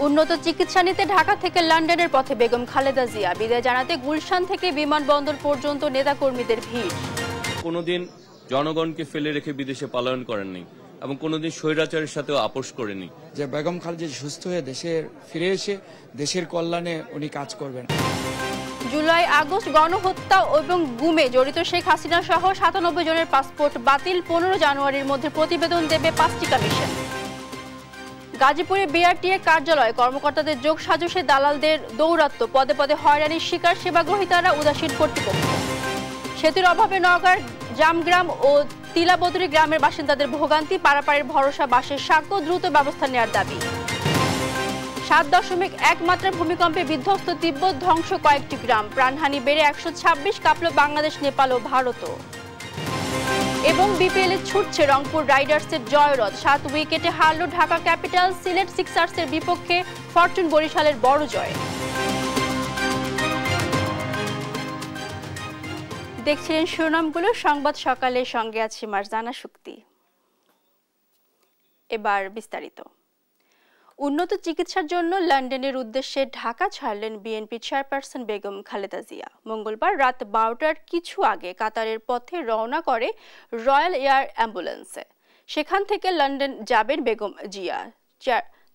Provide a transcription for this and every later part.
উন্নত চিকিৎসা নিতে ঢাকা থেকে লন্ডনের পথে বেগম খালেদা জিয়া। বিদায় জানাতে গুলশান থেকে বিমানবন্দর পর্যন্ত নেতাকর্মীদের ভিড়। কোনোদিন জনগণকে ফেলে রেখে বিদেশে পলায়ন করেননি এবং কোনোদিন স্বৈরাচারের সাথেও আপোষ করেনি। যে বেগম খালেদা সুস্থ হয়ে ফিরে এসে দেশের কল্যাণে উনি কাজ করবেন। জুলাই আগস্ট গণহত্যা এবং গুমে জড়িত শেখ হাসিনা সহ ৯৭ জনের পাসপোর্ট বাতিল। ১৫ জানুয়ারির মধ্যে প্রতিবেদন দেবে ৫টি কমিশন। গাজীপুরে বিআরটিএ কার্যালয়ে কর্মকর্তাদের যোগ সাজসে দালালদের দৌরাত্ম্য, পদে পদে হয়রানির শিকার সেবা গ্রহীতারা, উদাসীন কর্তৃপক্ষ। সেতুর অভাবে নওগাঁর জামগ্রাম ও তিলাবদরি গ্রামের বাসিন্দাদের ভোগান্তি, পারাপারের ভরসা বাসের সাঁকো, দ্রুত ব্যবস্থা নেওয়ার দাবি। ৭.১ মাত্রার ভূমিকম্পে বিধ্বস্ত তিব্বত, ধ্বংস কয়েকটি গ্রাম, প্রাণহানি বেড়ে ১২৬, কাঁপল বাংলাদেশ, নেপাল ও ভারতও। এবং বিপিএলে ছুটছে রংপুর রাইডার্সের জয়রথ, ৭ উইকেটে হারল ঢাকা ক্যাপিটাল, সিলেট সিক্সার্সের বিপক্ষে ফরচুন বরিশালের বড় জয়। দেখছিলেন শিরোনামগুলো, সংবাদ সকালের সঙ্গে আছি মারজানা শুক্তি। এবার বিস্তারিত। উন্নত চিকিৎসার জন্য লন্ডনের উদ্দেশ্যে ঢাকা ছাড়লেন বিএনপি চেয়ারপারসন বেগম খালেদা জিয়া। মঙ্গলবার রাত ১২টার কিছু আগে কাতারের পথে রওনা করে রয়্যাল এয়ার অ্যাম্বুলেন্সে। সেখান থেকে লন্ডন যাবেন বেগম জিয়া।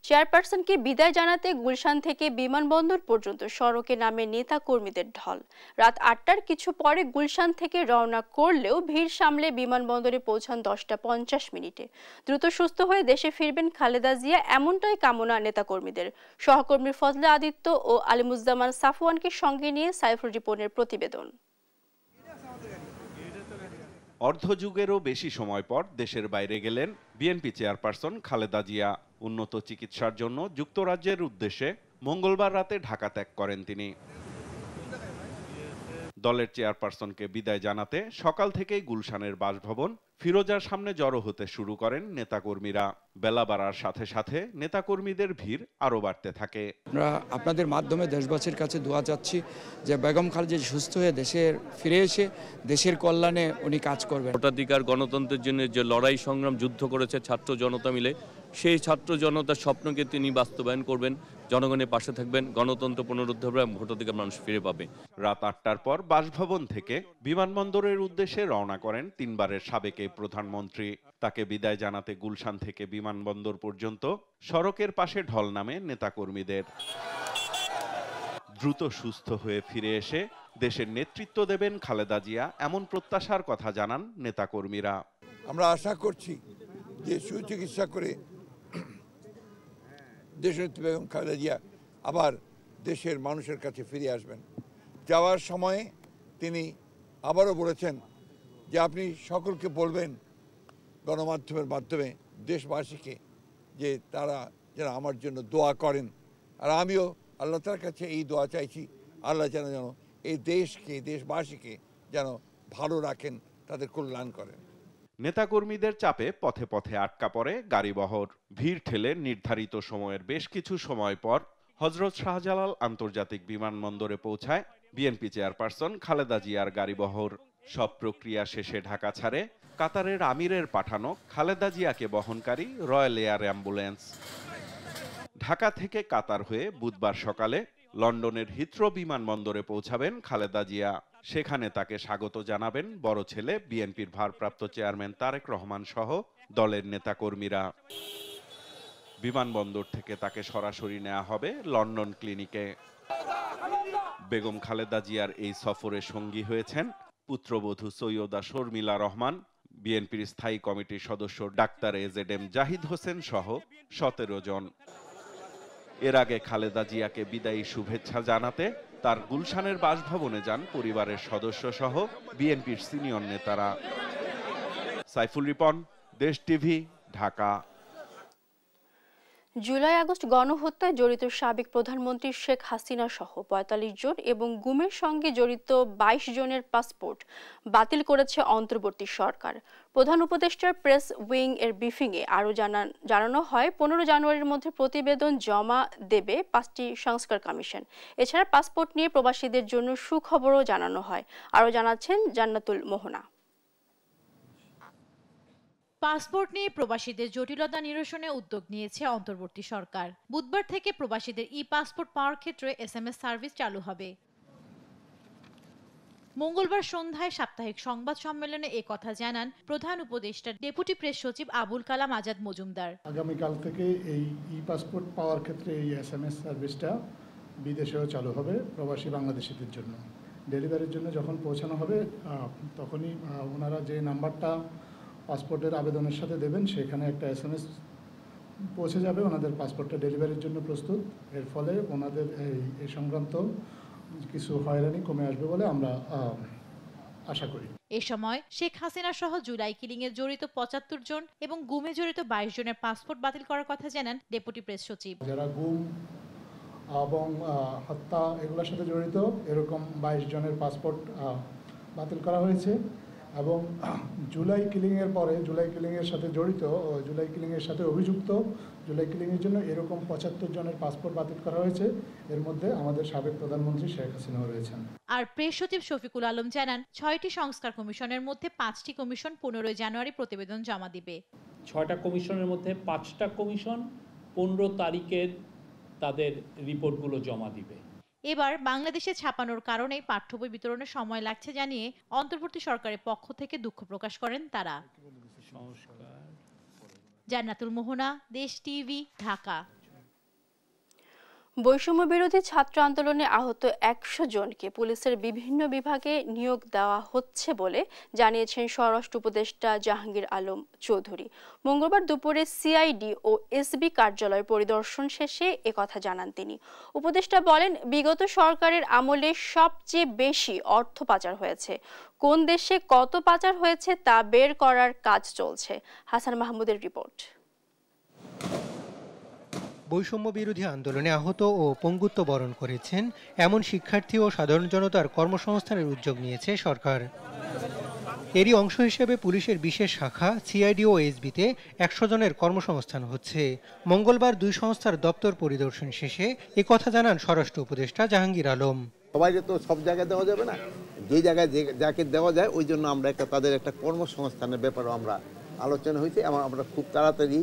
চেয়ারপারসনকে বিদায় জানাতে গুলশান থেকে বিমানবন্দর পর্যন্ত সড়কে নামে নেতা কর্মীদের ঢল। রাত ৮টার কিছু পরে গুলশান থেকে রওনা করলেও ভিড় সামলে বিমানবন্দরে পৌঁছান ১০টা ৫০ মিনিটে। দ্রুত সুস্থ হয়ে দেশে ফিরবেন খালেদা জিয়া, এমনটাই কামনা নেতাকর্মীদের। সহকর্মী ফজলে আদিত্য ও আলিমুজ্জামান সাফওয়ানকে সঙ্গে নিয়ে সাইফুল রিপনের প্রতিবেদন। অর্ধযুগেরও বেশি সময় পর দেশের বাইরে গেলেন বিএনপি চেয়ারপারসন খালেদা জিয়া। উন্নত চিকিৎসার জন্য যুক্তরাজ্যের উদ্দেশ্যে মঙ্গলবার রাতে ঢাকা ত্যাগ করেন তিনি। দলের চেয়ারপারসনকে বিদায় জানাতে সকাল থেকেই গুলশানের বাসভবন ফিরোজার সামনে জড়ো হতে শুরু করেন নেতাকর্মীরা। বেলা বাড়ার সাথে সাথে নেতাকর্মীদের ভিড় আরও বাড়তে থাকে। আমরা আপনাদের মাধ্যমে দেশবাসীর কাছে দোয়া চাচ্ছি যে বেগম খালেদা সুস্থ হয়ে ফিরে এসে দেশের কল্যাণে উনি কাজ করবেন। ভোটাধিকার, গণতন্ত্রের জন্য যে লড়াই সংগ্রাম যুদ্ধ করেছে ছাত্র জনতা মিলে, সেই ছাত্র জনতার স্বপ্নকে তিনি বাস্তবায়ন করবেন, জনগণের পাশে থাকবেন, গণতন্ত্র পুনরুদ্ধার এবং ভোটাধিকার মানুষ ফিরে পাবে। রাত ৮টার পর বাসভবন থেকে বিমানবন্দরের উদ্দেশ্যে রওনা করেন তিনবারের সাবেক প্রধানমন্ত্রী। তাকে বিদায় জানাতে গুলশান থেকে বিমানবন্দর পর্যন্ত সড়কের পাশে ঢল নামে নেতাকর্মীদের। দ্রুত সুস্থ হয়ে ফিরে এসে দেশের নেতৃত্ব দেবেন খালেদা জিয়া, এমন প্রত্যাশার কথা জানান নেতাকর্মীরা। আমরা আশা করছি যে সুচিকিৎসা করে দেশনেত্রী বেগম খালেদা জিয়া আবার দেশের মানুষের কাছে ফিরে আসবেন। যাওয়ার সময়ে তিনি আবারও বলেছেন যে আপনি সকলকে বলবেন গণমাধ্যমের মাধ্যমে দেশবাসীকে যে তারা যেন আমার জন্য দোয়া করেন। আর আমিও আল্লাহ তাআলার কাছে এই দোয়া চাইছি, আল্লাহ যেন এই দেশকে, দেশবাসীকে যেন ভালো রাখেন, তাদের কল্যাণ করেন। নেতাকর্মীদের চাপে পথে পথে আটকা পড়ে গাড়িবহর। ভিড় ঠেলে নির্ধারিত সময়ের বেশ কিছু সময় পর হযরত শাহজালাল আন্তর্জাতিক বিমানবন্দরে পৌঁছায় বিএনপি চেয়ারপারসন খালেদা জিয়ার গাড়িবহর। সব প্রক্রিয়া শেষে ঢাকা ছাড়ে কাতারের আমিরের পাঠানো খালেদা জিয়াকে বহনকারী রয়্যাল এয়ার অ্যাম্বুলেন্স। ঢাকা থেকে কাতার হয়ে বুধবার সকালে লন্ডনের হিথ্রো বিমানবন্দরে পৌঁছাবেন খালেদা জিয়া। সেখানে তাকে স্বাগত জানাবেন বড় ছেলে বিএনপির ভারপ্রাপ্ত চেয়ারম্যান তারেক রহমান সহ দলের নেতাকর্মীরা। বিমানবন্দর থেকে তাকে সরাসরি নেওয়া হবে লন্ডন ক্লিনিকে। বেগম খালেদা জিয়ার এই সফরে সঙ্গী হয়েছেন পুত্রবধূ সৈয়দা শর্মিলা রহমান, বিএনপির স্থায়ী কমিটির সদস্য ডাক্তার এজেডএম জাহিদ হোসেন সহ ১৭ জন। এর আগে খালেদা জিয়াকে বিদায়ী শুভেচ্ছা জানাতে তার গুলশানের বাসভবনে যান পরিবারের সদস্য সহ বিএনপির সিনিয়র নেতারা। সাইফুল রিপন, দেশ টিভি, ঢাকা। জুলাই আগস্ট গণহত্যায় জড়িত সাবেক প্রধানমন্ত্রী শেখ হাসিনা সহ ৪৫ জন এবং গুমের সঙ্গে জড়িত ২২ জনের পাসপোর্ট বাতিল করেছে অন্তর্বর্তী সরকার। প্রধান উপদেষ্টার প্রেস উইং এর ব্রিফিংয়ে আরও জানানো হয় ১৫ জানুয়ারির মধ্যে প্রতিবেদন জমা দেবে ৫টি সংস্কার কমিশন। এছাড়া পাসপোর্ট নিয়ে প্রবাসীদের জন্য সুখবরও জানানো হয়। আরও জানাচ্ছেন জান্নাতুল মোহনা। পাসপোর্ট নিয়ে প্রবাসীদের জটিলতা নিরসনে উদ্যোগ নিয়েছে অন্তর্বর্তী সরকার। বুধবার থেকে প্রবাসীদের ই-পাসপোর্ট পাওয়ার ক্ষেত্রে SMS সার্ভিস চালু হবে। মঙ্গলবার সন্ধ্যায় সাপ্তাহিক সংবাদ সম্মেলনে কথা জানান প্রধান উপদেষ্টা ডেপুটি প্রেস সচিব আবুল কালাম আজাদ মজুমদার। আগামীকাল থেকে এই ই-পাসপোর্ট পাওয়ার ক্ষেত্রে এই SMS সার্ভিসটা বিদেশেও চালু হবে প্রবাসী বাংলাদেশিদের জন্য। ডেলিভারির জন্য যখন পৌঁছানো হবে তখনই ওনারা যে নাম্বারটা পাসপোর্টের আবেদনের সাথে দেবেন সেখানে একটা SMS পৌঁছে যাবে, ওনাদের পাসপোর্টটা ডেলিভারির জন্য প্রস্তুত। এর ফলে ওনাদের এই সংক্রান্ত কিছু হয়রানি কমে আসবে বলে আমরা আশা করি। এ সময় শেখ হাসিনা সহ জুলাই কিলিং এর জড়িত ৭৫ জন এবং গুমে জড়িত ২২ জনের পাসপোর্ট বাতিল করার কথা জানান ডেপুটি প্রেস সচিব। যারা গুম এবং হত্যা এগুলোর সাথে জড়িত এরকম ২২ জনের পাসপোর্ট বাতিল করা হয়েছে এবং জুলাই কিলিংয়ের পরে জুলাই কিলিংয়ের সাথে জড়িত, জুলাই কিলিংয়ের সাথে অভিযুক্ত, জুলাই কিলিংয়ের জন্য এরকম ৭৫ জনের পাসপোর্ট বাতিল করা হয়েছে। এর মধ্যে আমাদের সাবেক প্রধানমন্ত্রী শেখ হাসিনাও রয়েছেন। আর প্রেস সচিব শফিকুল আলম জানান ৬টি সংস্কার কমিশনের মধ্যে ৫টি কমিশন ১৫ জানুয়ারি প্রতিবেদন জমা দিবে। ৬টা কমিশনের মধ্যে ৫টা কমিশন ১৫ তারিখের তাদের রিপোর্টগুলো জমা দিবে। এবার বাংলাদেশে ছাপানোর কারণে পাঠ্য বই বিতরণে সময় লাগছে জানিয়ে অন্তর্বর্তী সরকারের পক্ষ থেকে দুঃখ প্রকাশ করেন তারা। জান্নাতুল মোহনা, দেশ টিভি, ঢাকা। বৈষম্য বিরোধী ছাত্র আন্দোলনে আহত ১০০ জনকে পুলিশের বিভিন্ন বিভাগে নিয়োগ দেওয়া হচ্ছে বলে জানিয়েছেন স্বরাষ্ট্র উপদেষ্টা জাহাঙ্গীর আলম চৌধুরী। মঙ্গলবার দুপুরে সিআইডি ও এসবি কার্যালয় পরিদর্শন শেষে একথা জানান তিনি। উপদেষ্টা বলেন, বিগত সরকারের আমলে সবচেয়ে বেশি অর্থ পাচার হয়েছে। কোন দেশে কত পাচার হয়েছে তা বের করার কাজ চলছে। হাসান মাহমুদের রিপোর্ট। বৈষম্য বিরোধী আন্দোলনে আহত ও পঙ্গুত্ব বরণ করেছেন এমন শিক্ষার্থী ও সাধারণ জনতার কর্মসংস্থানের উদ্যোগ নিয়েছে সরকার। এরই অংশ হিসেবে পুলিশের বিশেষ শাখা সিআইডি ও এসবিতে ১০০ জনের কর্মসংস্থান হচ্ছে। মঙ্গলবার দুই সংস্থার দপ্তর পরিদর্শন শেষে একথা জানান স্বরাষ্ট্র উপদেষ্টা জাহাঙ্গীর আলম। সবাইকে তো সব জায়গায় দেওয়া যাবে না, যে জায়গায় যাকে দেওয়া যায় ওই জন্য আমরা তাদের একটা কর্মসংস্থানের ব্যাপারে আমরা আলোচনা হয়েছে এবং আমরা খুব তাড়াতাড়ি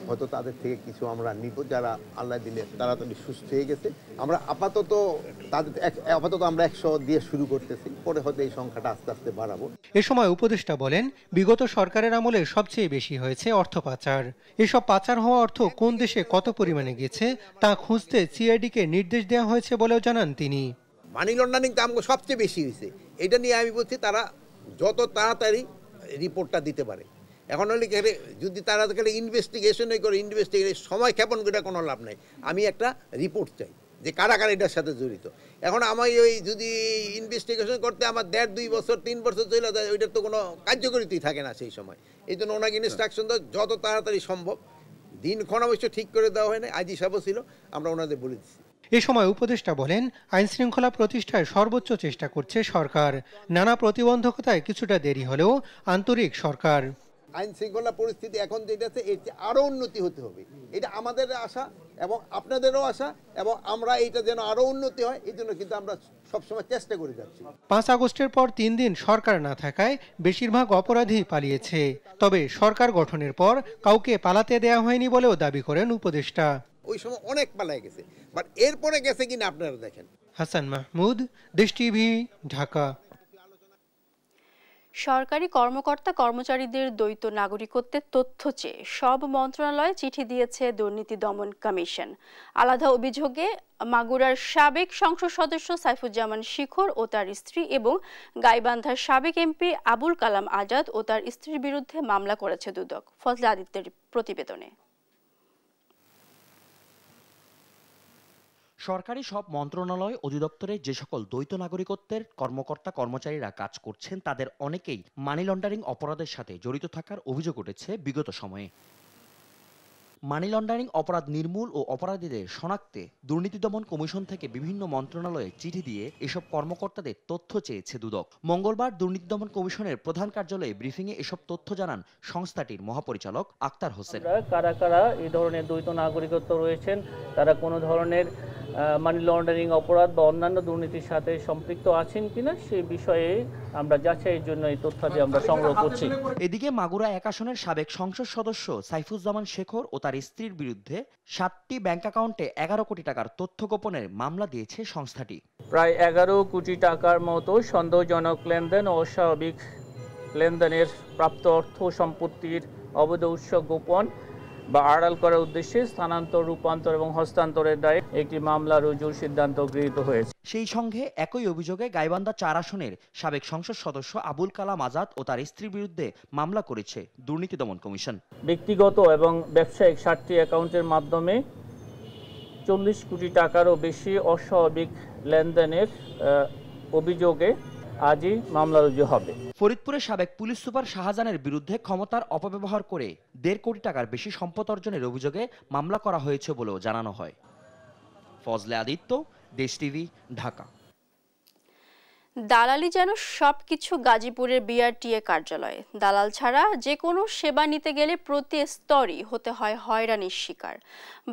হয়তো তাদের থেকে কিছু আমরা নিব, যারা আল্লাহ দিলে তাড়াতাড়ি সুস্থ হয়ে গেছে। আমরা আপাতত আমরা ১০০ দিয়ে শুরু করতেছি, পরে হয়তো এই সংখ্যাটা আস্তে আস্তে বাড়াবো। এ সময় উপদেষ্টা বলেন, বিগত সরকারের আমলে সবচেয়ে বেশি হয়েছে অর্থ পাচার। এসব পাচার হওয়া অর্থ কোন দেশে কত পরিমাণে গেছে তা খুঁজতে সিআইডিকে নির্দেশ দেওয়া হয়েছে বলেও জানান তিনি। মানি লন্ডারিংটা আমাকে সবচেয়ে বেশি হয়েছে, এটা নিয়ে আমি বলছি তারা যত তাড়াতাড়ি রিপোর্টটা দিতে পারে। এখন হলে যদি তারা ইনভেস্টিগেশনে করে সময় ক্ষেপণ করে কোনো লাভ নাই। আমি একটা রিপোর্ট চাই যে কারা কারা এটার সাথে জড়িত। এখন আমি ওই যদি ইনভেস্টিগেশন করতে আমার ১.৫-২ বছর ৩ বছর চলে যায়, ওইটার তো কোনো কার্যকরিতাই থাকে না সেই সময়। এই জন্য ওনাকে ইনস্ট্রাকশন দেওয়া যত তাড়াতাড়ি সম্ভব। দিনক্ষণ অবশ্য ঠিক করে দেওয়া হয় না, আজই সব ছিল, আমরা ওনাদের বলে দিচ্ছি। এ সময় উপদেষ্টা বলেন, আইন শৃঙ্খলা প্রতিষ্ঠায় সর্বোচ্চ চেষ্টা করছে সরকার। নানা প্রতিবন্ধকতায় কিছুটা দেরি হলেও আন্তরিক সরকার। আইন শৃঙ্খলা পরিস্থিতি এখন যেটা আছে এর চেয়ে আরও উন্নতি হতে হবে, এটা আমাদের আশা এবং আপনাদেরও আশা, এবং আমরা এইটা যেন আরও উন্নতি হয় এই জন্য কিন্তু আমরা সবসময় চেষ্টা করে যাচ্ছি। ৫ আগস্টের পর ৩ দিন সরকার না থাকায় বেশিরভাগ অপরাধী পালিয়েছে। তবে সরকার গঠনের পর কাউকে পালাতে দেয়া হয়নি বলেও দাবি করেন উপদেষ্টা। ওই সময় অনেক পালায় গেছে, বাট এরপরে গেছে কিনা আপনারা দেখেন। হাসান মাহমুদ, দেশ টিভি, ঢাকা। সরকারি কর্মকর্তা কর্মচারীদের দ্বৈত নাগরিকত্বের তথ্য চেয়ে সব মন্ত্রণালয়ে চিঠি দিয়েছে দুর্নীতি দমন কমিশন। আলাদা অভিযোগে মাগুরার সাবেক সংসদ সদস্য সাইফুজ্জামান শিখর ও তার স্ত্রী এবং গাইবান্ধার সাবেক এমপি আবুল কালাম আজাদ ও তার স্ত্রীর বিরুদ্ধে মামলা করেছে দুদক। ফজলে আদিত্যের প্রতিবেদনে। সরকারি সব মন্ত্রণালয় অধিদপ্তরে যে সকল দ্বৈত নাগরিকত্বের কর্মকর্তা কর্মচারীরা কাজ করছেন তাদের অনেকেই মানি লন্ডারিং অপরাধের সাথে জড়িত থাকার অভিযোগ উঠেছে বিগত সময়ে। মানি লন্ডারিং অপরাধ নির্মূল ও অপরাধীদের শনাক্তে দুর্নীতি দমন কমিশন থেকে বিভিন্ন মন্ত্রণালয়ে চিঠি দিয়ে এসব কর্মকর্তাদের তথ্য চেয়েছে দুদক। মঙ্গলবার দুর্নীতি দমন কমিশনের প্রধান কার্যালয়ে ব্রিফিংয়ে এসব তথ্য জানান সংস্থাটির মহাপরিচালক আক্তার হোসেন। কারা কারা এই ধরনের দ্বৈত নাগরিকত্ব রয়েছেন, তারা কোনো ধরনের মানি লন্ডারিং অপরাধ বা অন্যান্য দুর্নীতির সাথে সম্পৃক্ত আছেন কিনা সেই বিষয়ে আমরা যাচাইয়ের জন্য এই তথ্যাদি আমরা সংগ্রহ করছি। এদিকে মাগুরা 1 আসনের সাবেক সংসদ সদস্য সাইফুজ্জামান শেখর ও তার স্ত্রীর বিরুদ্ধে 7টি ব্যাংক অ্যাকাউন্টে 11 কোটি টাকার তথ্য গোপনের মামলা দিয়েছে সংস্থাটি। প্রায় 11 কোটি টাকার মতো সন্দেহজনক লেনদেন ও অস্বাভাবিক লেনদেনের প্রাপ্ত অর্থ সম্পত্তির অবৈধ উৎস গোপন বা আড়াল করার উদ্দেশ্যে স্থানান্তর, রূপান্তর এবং হস্তান্তরের দায়ে একটি মামলা রুজুর সিদ্ধান্ত গৃহীত হয়েছে। সেই সঙ্গে একই অভিযোগে গাইবান্ধা 4 আসনের সাবেক সংসদ সদস্য আবুল কালাম আজাদ ও তার স্ত্রীর বিরুদ্ধে মামলা করেছে দুর্নীতি দমন কমিশন। ব্যক্তিগত এবং ব্যবসায়িক 7টি অ্যাকাউন্টের মাধ্যমে 40 কোটি টাকারও বেশি অস্বাভাবিক লেনদেনের অভিযোগে আজই মামলা রুজু হবে। ফরিদপুরের সাবেক পুলিশ সুপার শাহজাহানের বিরুদ্ধে ক্ষমতার অপব্যবহার করে 1.5 কোটি টাকার বেশি সম্পদ অর্জনের অভিযোগে মামলা করা হয়েছে বলেও জানানো হয়। ফজলে আদিত্য, দেশ টিভি, ঢাকা। দালালি যেন সবকিছু গাজীপুরের বিআরটিএ কার্যালয়ে। দালাল ছাড়া যে কোনো সেবা নিতে গেলে প্রতি স্তরই হতে হয় হয়রানির শিকার।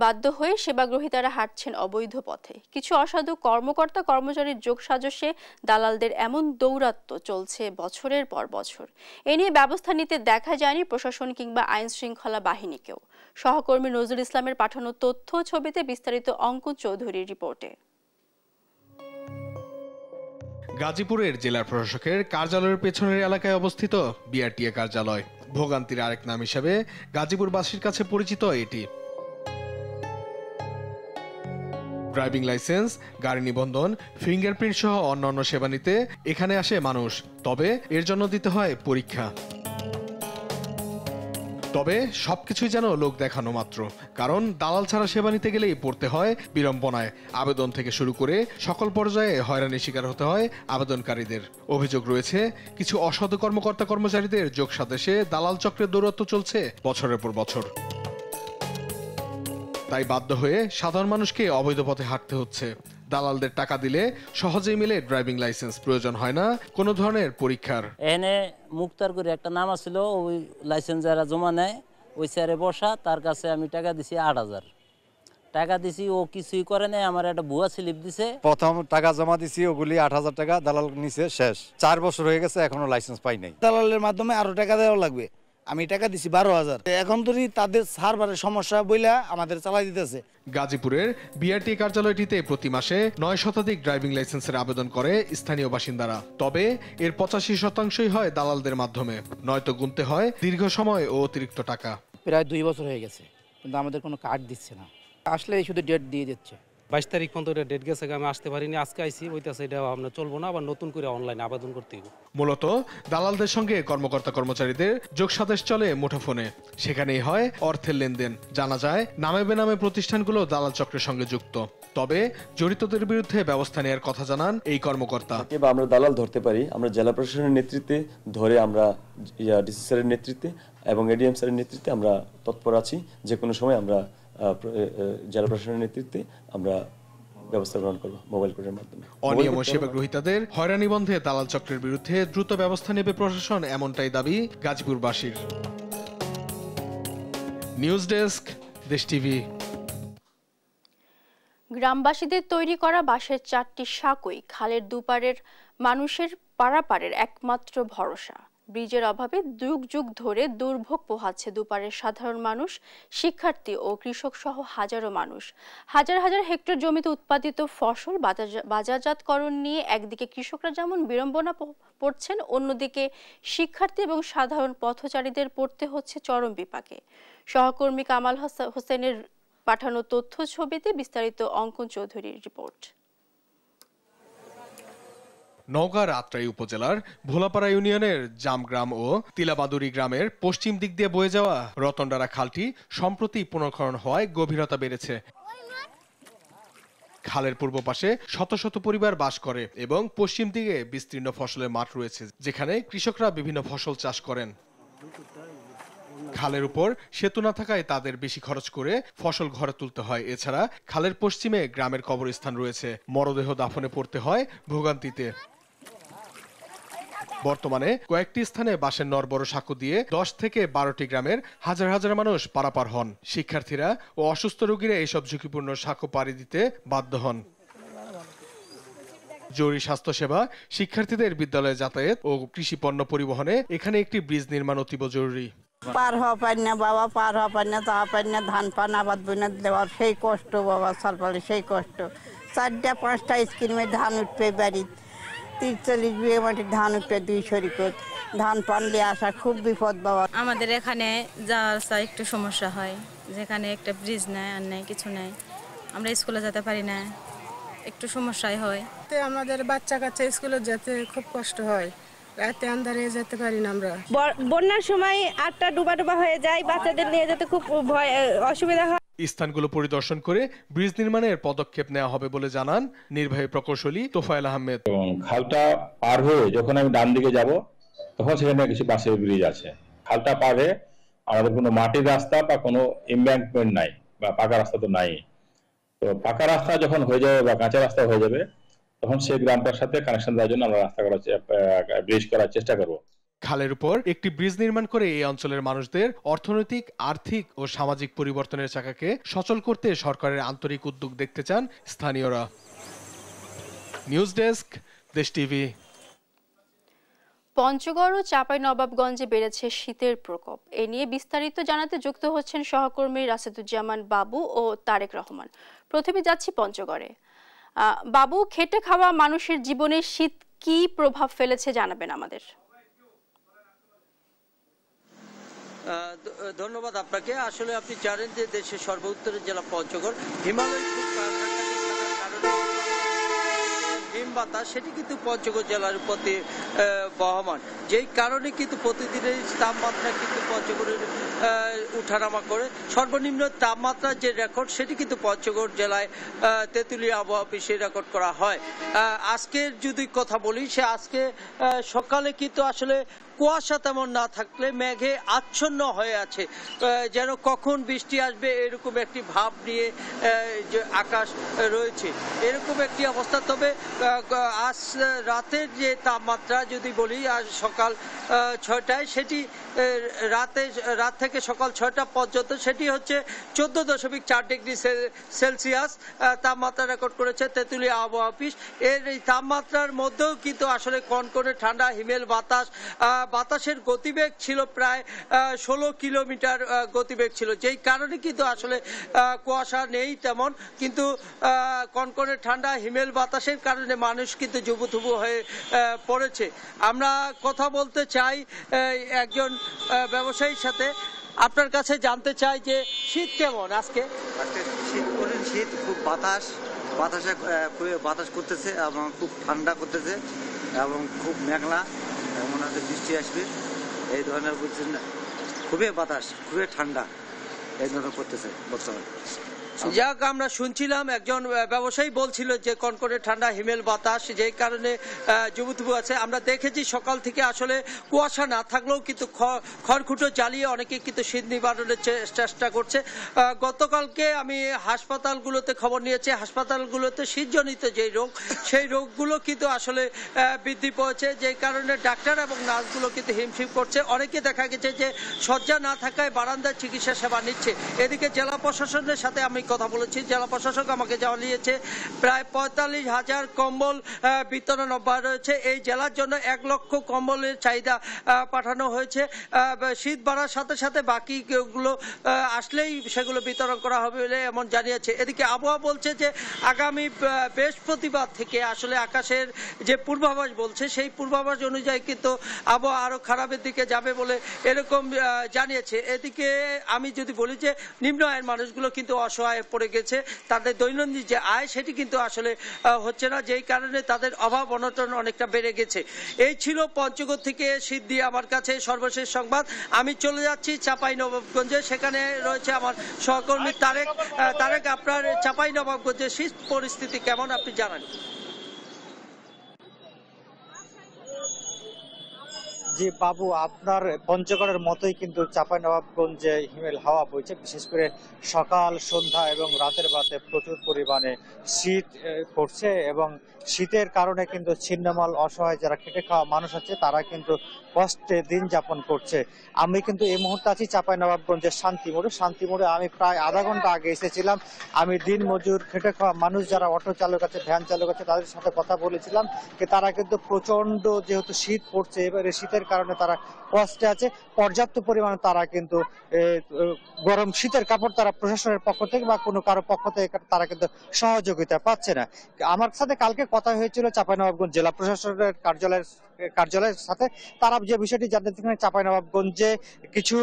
বাধ্য হয়ে সেবাগ্রহীতারা হাঁটছেন অবৈধ পথে। কিছু অসাধু কর্মকর্তা কর্মচারীর যোগসাজশে দালালদের এমন দৌরাত্ম্য চলছে বছরের পর বছর। এ নিয়ে ব্যবস্থা নিতে দেখা যায়নি প্রশাসন কিংবা আইন শৃঙ্খলা বাহিনীকেও। সহকর্মী নজরুল ইসলামের পাঠানো তথ্য ছবিতে বিস্তারিত অঙ্কুর চৌধুরীর রিপোর্টে। গাজীপুরের জেলা প্রশাসকের কার্যালয়ের পেছনের এলাকায় অবস্থিত বিআরটিএ কার্যালয়। ভোগান্তির আরেক নাম হিসেবে গাজীপুরবাসীর কাছে পরিচিত এটি। ড্রাইভিং লাইসেন্স, গাড়ি নিবন্ধন, ফিঙ্গারপ্রিন্ট সহ অন্যান্য সেবা নিতে এখানে আসে মানুষ। তবে এর জন্য দিতে হয় পরীক্ষা। তবে সবকিছুই যেন লোক দেখানো মাত্র, কারণ দালাল ছাড়া সেবা নিতে গেলেই পড়তে হয় বিড়ম্বনায়। আবেদন থেকে শুরু করে সকল পর্যায়ে হয়রানির শিকার হতে হয় আবেদনকারীদের। অভিযোগ রয়েছে কিছু অসাধু কর্মকর্তা কর্মচারীদের যোগসাজশে দালাল চক্রের দৌরাত্ম্য চলছে বছরের পর বছর। তাই বাধ্য হয়ে সাধারণ মানুষকে অবৈধ পথে হাঁটতে হচ্ছে। দালালদের টাকা দিলে সহজেই মিলে ড্রাইভিং লাইসেন্স, প্রয়োজন হয় না কোনো ধরনের পরীক্ষার। এখানে মুক্তার করে একটা নাম আছিল, ওই লাইসেন্স যারা জমা নেয় ওই স্যারে বসা, তার কাছে আমি টাকা দিছি 8,000 টাকা দিছি। ও কিছুই করে নাই, আমার একটা ভুয়া স্লিপ দিছে। প্রথম টাকা জমা দিছি, ওগুলি 8,000 টাকা দালাল নিছে, শেষ। 4 বছর হয়ে গেছে, এখনো লাইসেন্স পাই নাই। দালালের মাধ্যমে আরো টাকা দেওয়া লাগবে। আমি টাকা দিছি 12,000। এখন তো তাদের সার্ভারের সমস্যা বইলা আমাদের চালাই দিতেছে। গাজীপুরের বিআরটি কার্যালয়টিতে প্রতি মাসে 9 শতাধিক ড্রাইভিং লাইসেন্সের আবেদন করে স্থানীয় বাসিন্দারা। তবে এর 85% হয় দালালদের মাধ্যমে, নয়তো গুনতে হয় দীর্ঘ সময় ও অতিরিক্ত টাকা। প্রায় 2 বছর হয়ে গেছে, কিন্তু আমাদের কোনো কার্ড দিচ্ছে না। আসলে শুধু ডেট দিয়ে যাচ্ছে। 22 তারিখ পর্যন্ত এটা ডেট গেছে, আমি আসতে পারিনি। আজকে আইছি, ওইটাছে এটা আমরা চলবো না, আবার নতুন করে অনলাইনে আবেদন করতে হবে। মূলত দালালদের সঙ্গে কর্মকর্তা কর্মচারীদের যোগসাজশ চলে মুঠোফোনে। সেখানেই হয় অর্থের লেনদেন। জানা যায় নামে বেনামে প্রতিষ্ঠানগুলো দালাল চক্রের সঙ্গে যুক্ত। তবে জড়িতদের বিরুদ্ধে ব্যবস্থা নেওয়ার কথা জানান এই কর্মকর্তা। আমরা দালাল ধরতে পারি, আমরা জেলা প্রশাসনের নেতৃত্বে ধরে, আমরা ডিসি স্যারের নেতৃত্বে এবং এডিএম স্যারের নেতৃত্বে আমরা তৎপর আছি। যে কোনো সময় আমরা জেলা প্রশাসনের নেতৃত্বে আমরা ব্যবস্থা গ্রহণ করব মোবাইল কোর্টের মাধ্যমে। অনিয়ম সেবা গ্রহীতাদের হয়রানি বন্ধে দালাল চক্রের বিরুদ্ধে দ্রুত ব্যবস্থা নেবে প্রশাসন, এমনটাই দাবি গাজীপুরবাসীর। নিউজ ডেস্ক, দেশ টিভি। গ্রামবাসীদের তৈরি করা বাঁশের 4টি সাঁকোই খালের দুপারের মানুষের পারাপারের একমাত্র ভরসা। ব্রিজের অভাবে যুগ যুগ ধরে দুর্ভোগ পোহাচ্ছে দুপারের সাধারণ মানুষ, শিক্ষার্থী ও কৃষক সহ হাজারো মানুষ। হাজার হাজার হেক্টর জমিতে উৎপাদিত ফসল বাজারজাতকরণ নিয়ে একদিকে কৃষকরা যেমন বিড়ম্বনা পড়ছেন, অন্যদিকে শিক্ষার্থী এবং সাধারণ পথচারীদের পড়তে হচ্ছে চরম বিপাকে। সহকর্মী কামাল হোসেনের পাঠানো তথ্য ছবিতে বিস্তারিত অঙ্কন চৌধুরীর রিপোর্ট। নওগাঁর আত্রাই উপজেলার ভোলাপাড়া ইউনিয়নের জামগ্রাম ও তিলাবাদুরি গ্রামের পশ্চিম দিক দিয়ে বয়ে যাওয়া রতনডারা খালটি সম্প্রতি পুনর্খনন হওয়ায় গভীরতা বেড়েছে। খালের পূর্ব পাশে শত শত পরিবার বাস করে এবং পশ্চিম দিকে বিস্তীর্ণ ফসলের মাঠ রয়েছে, যেখানে কৃষকরা বিভিন্ন ফসল চাষ করেন। খালের উপর সেতু না থাকায় তাদের বেশি খরচ করে ফসল ঘরে তুলতে হয়। এছাড়া খালের পশ্চিমে গ্রামের কবরস্থান রয়েছে, মরদেহ দাফনে পড়তে হয় ভোগান্তিতে। বর্তমানে কয়েকটি স্থানে বাঁশের নড়বড় সাঁকো দিয়ে 10 থেকে 12টি গ্রামের হাজার হাজার মানুষ পারাপার হন। শিক্ষার্থীরা ও অসুস্থ রোগীরা এইসব ঝুঁকিপূর্ণ সাঁকো পাড়ি দিতে বাধ্য হন। জরুরি স্বাস্থ্যসেবা, শিক্ষার্থীদের বিদ্যালয়ে যাতায়াত ও কৃষি পণ্য পরিবহনে এখানে একটি ব্রিজ নির্মাণ অতীব জরুরি। পার হওয়া পাই না বাবা, পার হওয়া পাই না, তা পাই না, ধান পান আবাদ বইনা দেওয়ার সেই কষ্ট বাবা, সালপালে সেই কষ্ট। 4টা-5টা স্কিমে ধান উঠবে বাড়ি, 30-40 বিঘে মাটির ধান উঠবে 2 শরিকত, ধান পানলে আসা খুব বিপদ বাবা। আমাদের এখানে যাওয়ার একটু সমস্যা হয়, যেখানে একটা ব্রিজ নাই আর নাই কিছু নাই, আমরা স্কুলে যেতে পারি না, একটু সমস্যাই হয়। আমাদের বাচ্চা কাচ্চা স্কুলে যেতে খুব কষ্ট হয়, রাতে আন্ধারে যেতে পারি না আমরা। বন্যার সময় 8টা ডুবা হয়ে যায়, বাচ্চাদের নিয়ে যেতে খুব ভয় অসুবিধা হয়। স্থানগুলো পরিদর্শন করে ব্রিজ নির্মাণের পদক্ষেপ নেওয়া হবে বলে জানান নির্বাহী প্রকৌশলী তোফায়েল আহমেদ। খালটা পার হয়ে যখন আমি ডান দিকে যাব তখন সেখানে কিছু বাঁশের ব্রিজ আছে। খালটা পার হয়ে আমাদের কোনো মাটির রাস্তা বা কোনো এমব্যাঙ্কমেন্ট নাই বা পাকা রাস্তা তো নাই। তো পাকা রাস্তা যখন হয়ে যাবে বা কাঁচা রাস্তা হয়ে যাবে তখন সেই গ্রামটার সাথে কানেকশন দেওয়ার জন্য আমরা ব্রিজ করার চেষ্টা করব। খালের উপর একটি ব্রিজ নির্মাণ করে এই অঞ্চলের মানুষদের অর্থনৈতিক, আর্থিক ও সামাজিক পরিবর্তনের চাকাকে সচল করতে সরকারের আন্তরিক উদ্যোগ দেখতে চান স্থানীয়রা। নিউজ ডেস্ক, দেশ টিভি। পঞ্চগড় ও চাঁপাইনবাবগঞ্জে বেড়েছে শীতের প্রকোপ। এ নিয়ে বিস্তারিত জানাতে যুক্ত হচ্ছেন সহকর্মী রাশেদুজ্জামান বাবু ও তারেক রহমান। প্রথমে যাচ্ছি পঞ্চগড়ে। বাবু, খেটে খাওয়া মানুষের জীবনে শীত কি প্রভাব ফেলেছে জানাবেন আমাদের। ধন্যবাদ আপনাকে। আসলে আপনি জানেন যে দেশের সর্বোত্তরের জেলা পঞ্চগড়, হিমালয় হিম বাতাস সেটি কিন্তু পঞ্চগড় জেলার প্রতি বহমান, যেই কারণে কিন্তু প্রতিদিনের তাপমাত্রা কিন্তু পঞ্চগড়ের উঠানামা করে। সর্বনিম্ন তাপমাত্রা যে রেকর্ড সেটি কিন্তু পঞ্চগড় জেলায় তেঁতুলিয়া আবহাওয়া অফিসে রেকর্ড করা হয়। আজকের যদি কথা বলি, সে আজকে সকালে কিন্তু আসলে কুয়াশা তেমন না থাকলে মেঘে আচ্ছন্ন হয়ে আছে, যেন কখন বৃষ্টি আসবে এরকম একটি ভাব নিয়ে যে আকাশ রয়েছে, এরকম একটি অবস্থা। তবে আজ রাতের যে তাপমাত্রা যদি বলি, আজ সকাল 6টায় সেটি রাত থেকে সকাল 6টা পর্যন্ত সেটি হচ্ছে 14.4 ডিগ্রি সেলসিয়াস তাপমাত্রা রেকর্ড করেছে তেঁতুলিয়া আবহাওয়া অফিস। এর এই তাপমাত্রার মধ্যেও কিন্তু আসলে কনকনে ঠান্ডা হিমেল বাতাস, বাতাসের গতিবেগ ছিল প্রায় 16 কিলোমিটার গতিবেগ ছিল, যেই কারণে কিন্তু আসলে কুয়াশা নেই তেমন, কিন্তু কনকনে ঠান্ডা হিমেল বাতাসের কারণে মানুষ কিন্তু জুবুথুবু হয়ে পড়েছে। আমরা কথা বলতে চাই একজন ব্যবসায়ীর সাথে। আপনার কাছে জানতে চাই যে শীত কেমন আজকে? শীত খুব বাতাসে বাতাস করতেছে এবং খুব ঠান্ডা করতেছে এবং খুব মেঘলা, মনে হচ্ছে বৃষ্টি আসবে এই ধরনের বলছেন। খুবই বাতাস, খুবই ঠান্ডা এই ধরনের করতেছে বর্তমানে। যাক, আমরা শুনছিলাম একজন ব্যবসায়ী বলছিল যে কনকনে ঠান্ডা হিমেল বাতাস, যেই কারণে জুবুথুবু আছে। আমরা দেখেছি সকাল থেকে আসলে কুয়াশা না থাকলেও কিন্তু খড়কুটো জ্বালিয়ে অনেকে কিন্তু শীত নিবারণের চেষ্টা করছে। গতকালকে আমি হাসপাতালগুলোতে খবর নিয়েছি, হাসপাতালগুলোতে শীতজনিত যেই রোগ সেই রোগগুলো কিন্তু আসলে বৃদ্ধি পেয়েছে, যেই কারণে ডাক্তার এবং নার্সগুলো কিন্তু হিমশিম করছে। অনেকে দেখা গেছে যে শয্যা না থাকায় বারান্দায় চিকিৎসা সেবা নিচ্ছে। এদিকে জেলা প্রশাসনের সাথে আমি কথা বলেছি, জেলা প্রশাসক আমাকে জানিয়েছে প্রায় 45,000 কম্বল বিতরণ অব্যাহত রয়েছে। এই জেলার জন্য 1 লক্ষ কম্বলের চাহিদা পাঠানো হয়েছে। শীত বাড়ার সাথে সাথে বাকিগুলো আসলেই সেগুলো বিতরণ করা হবে বলে এমন জানিয়েছে। এদিকে আবহাওয়া বলছে যে আগামী বৃহস্পতিবার থেকে আসলে আকাশের যে পূর্বাভাস বলছে সেই পূর্বাভাস অনুযায়ী কিন্তু আবহাওয়া আরো খারাপের দিকে যাবে বলে এরকম জানিয়েছে। এদিকে আমি যদি বলি যে নিম্ন আয়ের মানুষগুলো কিন্তু অসহায় পড়ে গেছে, তাদের দৈনন্দিন যে আয় সেটি কিন্তু আসলে হচ্ছে না, যেই কারণে তাদের অভাব অনটন অনেকটা বেড়ে গেছে। এই ছিল পঞ্চগড় থেকে শীত দিয়ে আমার কাছে সর্বশেষ সংবাদ। আমি চলে যাচ্ছি চাঁপাইনবাবগঞ্জে, সেখানে রয়েছে আমার সহকর্মী তারেক। আপনার চাঁপাইনবাবগঞ্জের শীত পরিস্থিতি কেমন আপনি জানান। জি বাবু, আপনার পঞ্চগড়ের মতোই কিন্তু চাঁপাইনবাবগঞ্জে হিমেল হাওয়া বইছে। বিশেষ করে সকাল, সন্ধ্যা এবং রাতের বেলাতে প্রচুর পরিমাণে শীত পড়ছে এবং শীতের কারণে কিন্তু ছিন্নমূল অসহায় যারা খেটে খাওয়া মানুষ আছে তারা কিন্তু কষ্টে দিন যাপন করছে। আমি কিন্তু এই মুহূর্তে আছি চাঁপাইনবাবগঞ্জের শান্তিমোড়ে। আমি প্রায় আধা ঘন্টা আগে এসেছিলাম। আমি দিন মজুর খেটে খাওয়া মানুষ যারা অটো চালক আছে, ভ্যান চালক আছে, তাদের সাথে কথা বলেছিলাম যে তারা কিন্তু প্রচন্ড যেহেতু শীত পড়ছে, এবারে শীতের কারণে তারা কষ্টে আছে। পর্যাপ্ত পরিমাণে তারা কিন্তু গরম শীতের কাপড় তারা প্রশাসনের পক্ষ থেকে বা কোনো কারো পক্ষ থেকে তারা কিন্তু সহযোগিতা পাচ্ছে না। আমার সাথে কালকে কথা হয়েছিল চাঁপাইনবাবগঞ্জ জেলা প্রশাসনের কার্যালয়ের সাথে। তারা যে বিষয়টি জানতে চান, চাঁপাইনবাবগঞ্জে কিছু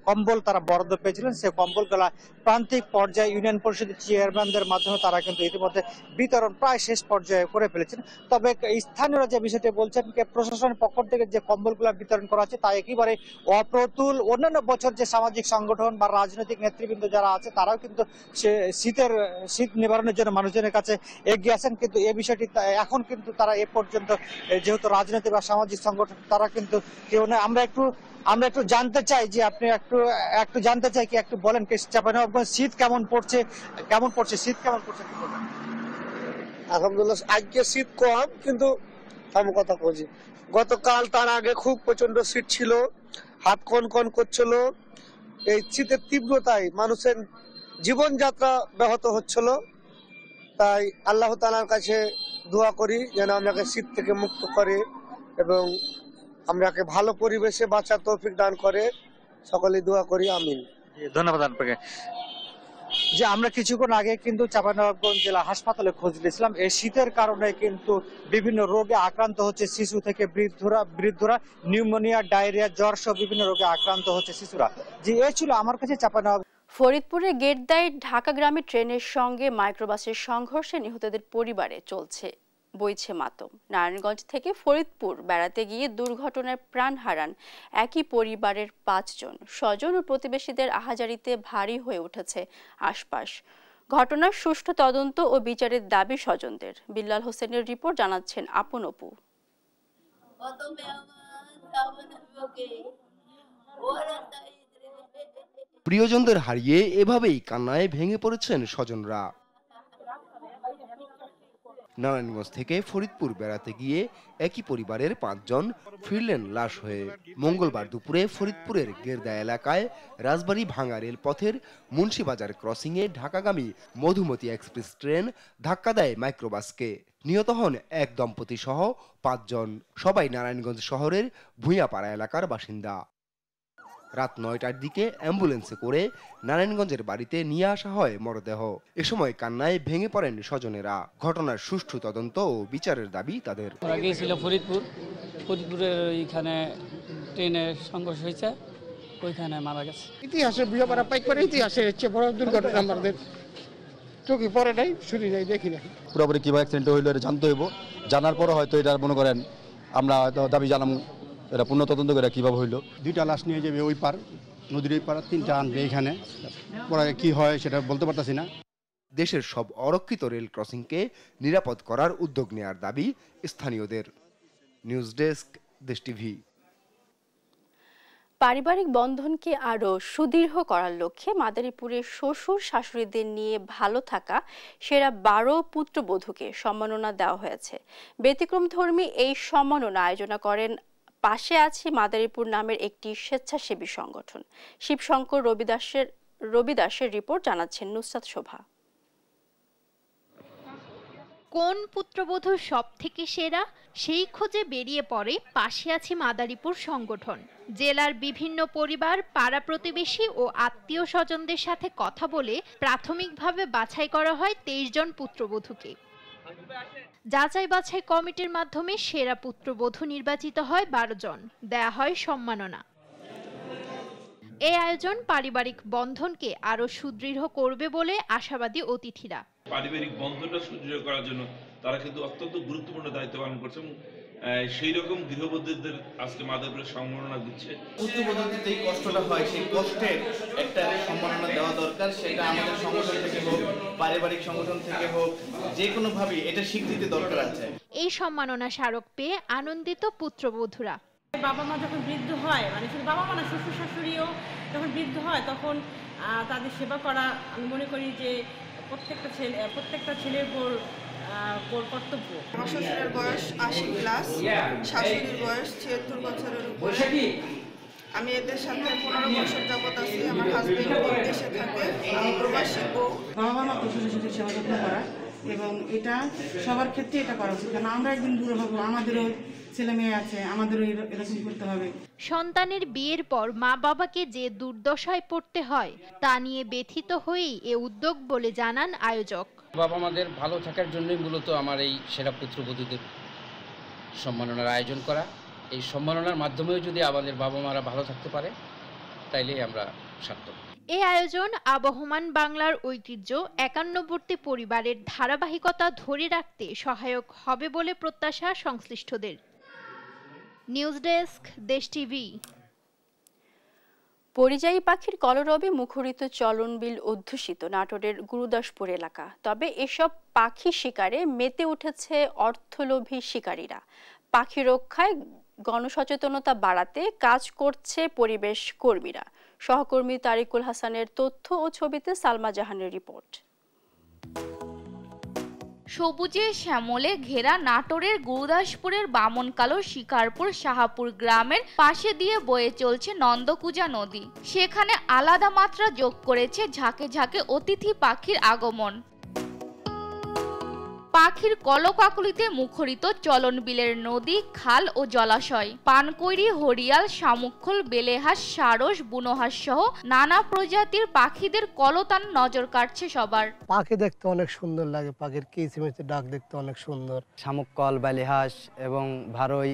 কম্বল তারা বরাদ্দ পেয়েছিলেন। সেই কম্বলগুলা প্রান্তিক পর্যায়ে ইউনিয়ন পরিষদের চেয়ারম্যানদের মাধ্যমে তারা কিন্তু ইতিমধ্যে বিতরণ প্রায় শেষ পর্যায়ে করে ফেলেছেন। তবে স্থানীয়রা যে বিষয়টি বলছেন, প্রশাসনের পক্ষ থেকে যে কম্বলগুলা বিতরণ করা হচ্ছে তা একেবারে অপ্রতুল। অন্যান্য বছর যে সামাজিক সংগঠন বা রাজনৈতিক নেতৃবৃন্দ যারা আছে তারাও কিন্তু শীত নিবারণের জন্য মানুষজনের কাছে এগিয়ে আসেন, কিন্তু এই বিষয়টি এখন কিন্তু তারা এ পর্যন্ত যেহেতু রাজনৈতিক বা সামাজিক সংগঠন তারা কিন্তু কেউ নয়। আমরা একটু জানতে চাই যে আপনি একটু জানতে চাই কি একটু বলেন চাঁপাইনবাবগঞ্জ শীত কেমন পড়ছে? শীত কেমন পড়ছে? আলহামদুলিল্লাহ, আজকে শীত কম, কিন্তু আমি কথা বলছি গতকাল তার আগে খুব প্রচন্ড শীত ছিল, হাত কন করছিল। এই শীতের তীব্রতায় মানুষের জীবনযাত্রা ব্যাহত হচ্ছিল। তাই আল্লাহ তাআলার কাছে দোয়া করি যেন আমাকে শীত থেকে মুক্ত করে এবং আমরাকে ভালো পরিবেশে বাঁচার তৌফিক দান করে। সকলে দোয়া করি, আমিন। ধন্যবাদ আপনাকে। যে আমরা কিছুক্ষণ আগে কিন্তু চাঁপাইনবাবগঞ্জ জেলা হাসপাতালে খোঁজ নিয়েছিলাম। এই শীতের কারণে কিন্তু বিভিন্ন রোগে আক্রান্ত হচ্ছে শিশু থেকে বৃদ্ধরা, নিউমোনিয়া, ডায়রিয়া, জ্বর সহ বিভিন্ন রোগে আক্রান্ত হচ্ছে শিশুরা। যে এই ছিল আমার কাছে চাঁপাইনবাবগঞ্জ। ফরিদপুরে গেটদায় ঢাকা গ্রামে ট্রেনের সঙ্গে মাইক্রোবাসের সংঘর্ষে নিহতদের পরিবারে বইছে মাতম। নারায়ণগঞ্জ থেকে ফরিদপুর বেড়াতে গিয়ে দুর্ঘটনায় প্রাণ হারান একই পরিবারের 5 জন। স্বজন ও প্রতিবেশীদের আহাজারিতে ভারী হয়ে উঠেছে আশপাশ। ঘটনার সুষ্ঠু তদন্ত ও বিচারের দাবি স্বজনদের। বিল্লাল হোসেনের রিপোর্ট, জানাচ্ছেন আপন অপু। প্রিয়জনদের হারিয়ে এভাবেই কান্নায় ভেঙে পড়েছেন স্বজনরা। নারায়ণগঞ্জ থেকে ফরিদপুর বেড়াতে গিয়ে একই পরিবারের 5 জন ফিরলেন লাশ হয়ে। মঙ্গলবার দুপুরে ফরিদপুরের গেরদা এলাকায় রাজবাড়ী ভাঙা রেলপথের মুন্সিবাজার ক্রসিংয়ে ঢাকাগামী মধুমতি এক্সপ্রেস ট্রেন ধাক্কা দেয় মাইক্রোবাসকে। নিহত হন এক দম্পতি সহ 5 জন। সবাই নারায়ণগঞ্জ শহরের ভূঁইয়াপাড়া এলাকার বাসিন্দা। রাত 9টার দিকে অ্যাম্বুলেন্সে করে নারায়ণগঞ্জের বাড়িতে নিয়ে আসা হয় মরদেহ। এ সময় কান্নায় ভেঙে পড়েন স্বজনেরা। ঘটনার সুষ্ঠু তদন্ত ও বিচারের দাবি তাদের। গিয়েছিল ফরিদপুরের ওইখানে ট্রেনের সংঘর্ষ হয়েছে, ওইখানে মারা গেছে। ইতিহাসে ভূঁইয়াপাড়া পাইকপাড়া ইতিহাসে হচ্ছে বড় দুর্ঘটনা আমাদের চোখে পড়ে নাই, শুনি নাই, দেখি নাই। পুরোপুরি কিভাবে অ্যাক্সিডেন্ট হইলো এটা জানতে হইব। জানার পরে হয়তো এটা মনে করেন আমরা দাবি জানাম এটা পূর্ণ তদন্ত করে কিভাবে হইলো। 2টা লাশ নিয়ে যাবে ওই পার, নদীর ওই পার, 3টা আনবে এখানে। পরে কি হয় সেটা বলতে পারতাছি না। দেশের সব অরক্ষিত রেল ক্রসিংকে নিরাপদ করার উদ্যোগ নেওয়ার দাবি স্থানীয়দের। নিউজ ডেস্ক, দেশ টিভি। পারিবারিক বন্ধনকে আরো সুদৃঢ় করার লক্ষ্যে মাদারীপুরে শ্বশুর শাশুড়িদের নিয়ে ভালো থাকা সেরা 12 পুত্রবধূকে সম্মাননা দেওয়া হয়েছে। ব্যতিক্রমধর্মী এই সম্মাননা আয়োজন করেন পাশে আছি মাদারীপুর নামের একটি স্বেচ্ছাসেবী সংগঠন। শিবশঙ্কর রবিদাসের রিপোর্ট, জানাচ্ছেন নুসরাত শোভা। কোন পুত্রবধূ সব থেকে সেরা সেই খোঁজে বেরিয়ে পড়ে পাশে আছে মাদারীপুর সংগঠন। জেলার বিভিন্ন পরিবার, পাড়া প্রতিবেশী ও আত্মীয় স্বজনদের সাথে কথা বলে প্রাথমিকভাবে বাছাই করা হয় 23 জন পুত্রবধূকে। যাচাই বাছাই কমিটির মাধ্যমে সেরা পুত্রবধূ নির্বাচিত হয় 12 জন, দেয়া হয় সম্মাননা। এই আয়োজন পারিবারিক বন্ধনকে আরো সুদৃঢ় করবে বলে আশাবাদী অতিথিরা। পারিবারিক বন্ধনটা সুদৃঢ় করার জন্য তারা কিন্তু অত্যন্ত গুরুত্বপূর্ণ দায়িত্ব পালন করছে এবং সেই রকম গৃহবধূদের আজকে মাদারীপুরে সম্মাননা দিচ্ছে। পুত্রবধূদের যে কষ্টটা হয় সেই কষ্টের একটা সম্মাননা দেওয়া দরকার। সেটা আমাদের সংগঠন থেকে হোক, পারিবারিক সংগঠন থেকে হোক, যে কোনো ভাবে এটা স্বীকৃতি দরকার আছে। এই সম্মাননা স্মারক পেয়ে আনন্দিত পুত্রবধূরা। বাবা মা যখন বৃদ্ধ হয়, মানে শুধু বাবা মা না, শ্বশুর শাশুড়িও যখন বৃদ্ধ হয় তখন তাদের সেবা করা আমি মনে করি যে প্রত্যেকটা ছেলের কর্তব্য। আমার শ্বশুরের বয়স 80+, শাশুড়ির বয়স 76 বছরের উপরে। আমি এদের সাথে 15 বছর যাবত আছি। আমার হাজবেন্ড বিদেশে থাকে, আমি প্রবাসী বউ। বাবা মা শ্বশুর সেবা যত্ন করা, এবং এটা সবার ক্ষেত্রে এটা করা উচিত, কারণ আমরা একদিন বুড়ো হবো, আমাদেরও ছেলে মেয়ে আছে, আমাদেরও এরকম করতে হবে। সন্তানের বিয়ের পর মা বাবাকে যে দুর্দশায় পড়তে হয় তা নিয়ে ব্যথিত হয়েই এ উদ্যোগ বলে জানান আয়োজক। বাবা মাদের ভালো থাকার জন্যই মূলত আমার এই সেরা পুত্রবধূদের সম্মাননার আয়োজন করা। এই সম্মাননার মাধ্যমেও যদি আমাদের বাবা মারা ভালো থাকতে পারে তাইলেই আমরা সার্থক। এই আয়োজন আবহমান বাংলার ঐতিহ্য, একান্নবর্তী পরিবারের ধারাবাহিকতা ধরে রাখতে সহায়ক হবে বলে প্রত্যাশা সংশ্লিষ্টদের। নিউজ ডেস্ক, দেশ টিভি। পরিযায়ী পাখির কলরবে মুখরিত চলনবিল অধ্যুষিত নাটোরের গুরুদাসপুর এলাকা। তবে এসব পাখি শিকারে মেতে উঠেছে অর্থলোভী শিকারীরা। পাখি রক্ষায় গণসচেতনতা বাড়াতে কাজ করছে পরিবেশ কর্মীরা। সহকর্মী তারিকুল হাসানের তথ্য ও ছবিতে সালমা জাহানের রিপোর্ট। সবুজে শ্যামলে ঘেরা নাটোরের গুরুদাসপুরের বামনকালো শিকারপুর শাহাপুর গ্রামের পাশে দিয়ে বয়ে চলছে নন্দকুজা নদী। সেখানে আলাদা মাত্রা যোগ করেছে ঝাঁকে ঝাঁকে অতিথি পাখির আগমন। পাখির কলকাকলিতে মুখরিত চলনবিলের নদী, খাল ও জলাশয়। পানকৈরি, হরিয়াল, শামুকখোল, বেলেহাঁস, সারস, বুনোহাঁস সহ নানা প্রজাতির পাখিদের কলতান নজর কাটছে সবার। পাখি দেখতে অনেক সুন্দর লাগে, পাখির কিচিমিচি ডাক দেখতে অনেক সুন্দর। শামুককল, বেলেহাঁস এবং ভারই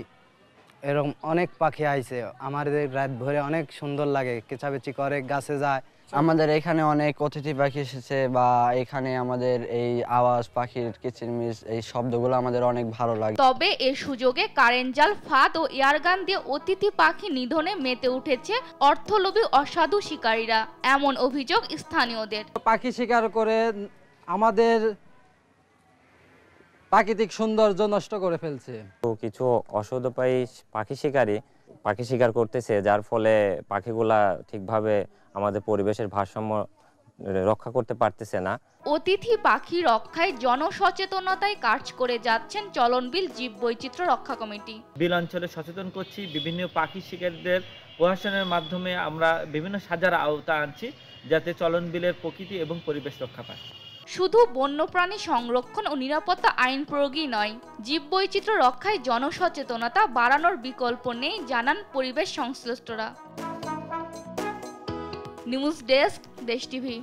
এরকম অনেক পাখি আইছে। আমাদের রাত ভরে অনেক সুন্দর লাগে, কেচাবেচি করে, গাছে যায়। আমাদের এখানে অনেক অতিথি পাখি এসেছে, বা এখানে আমাদের এই আওয়াজ, পাখির কিচিরমিচ, এই শব্দগুলো আমাদের অনেক ভালো লাগে। তবে এ সুযোগে কারেন্ট জাল, ফাঁদ ও এয়ারগান দিয়ে অতিথি পাখি নিধনে মেতে উঠেছে অর্থলোভী অসাধু শিকারীরা, এমন অভিযোগ স্থানীয়দের। পাখি শিকার করে আমাদের প্রাকৃতিক সৌন্দর্য নষ্ট করে ফেলছে। তো কিছু অসদুপায়ী পাখি শিকারী পাখি শিকার করতেছে, যার ফলে পাখিগুলা ঠিকভাবে আমাদের পরিবেশের ভারসাম্য রক্ষা করতে পারতেছে না। অতিথি পাখি রক্ষায় জনসচেতনতায় কাজ করে যাচ্ছেন চলনবিল জীববৈচিত্র্য রক্ষা কমিটি। বিল অঞ্চলে সচেতন করছি, বিভিন্ন পাখি শিকারীদের প্রশাসনের মাধ্যমে আমরা বিভিন্ন সাজার আওতা আনছি, যাতে চলনবিলের প্রকৃতি এবং পরিবেশ রক্ষা পায়। শুধু বন্যপ্রাণী সংরক্ষণ ও নিরাপত্তা আইন প্রয়োগই নয়, জীববৈচিত্র্য রক্ষায় জনসচেতনতা বাড়ানোর বিকল্প নেই, জানান পরিবেশ সংশ্লিষ্টরা। নিউজ ডেস্ক, দেশ টিভি।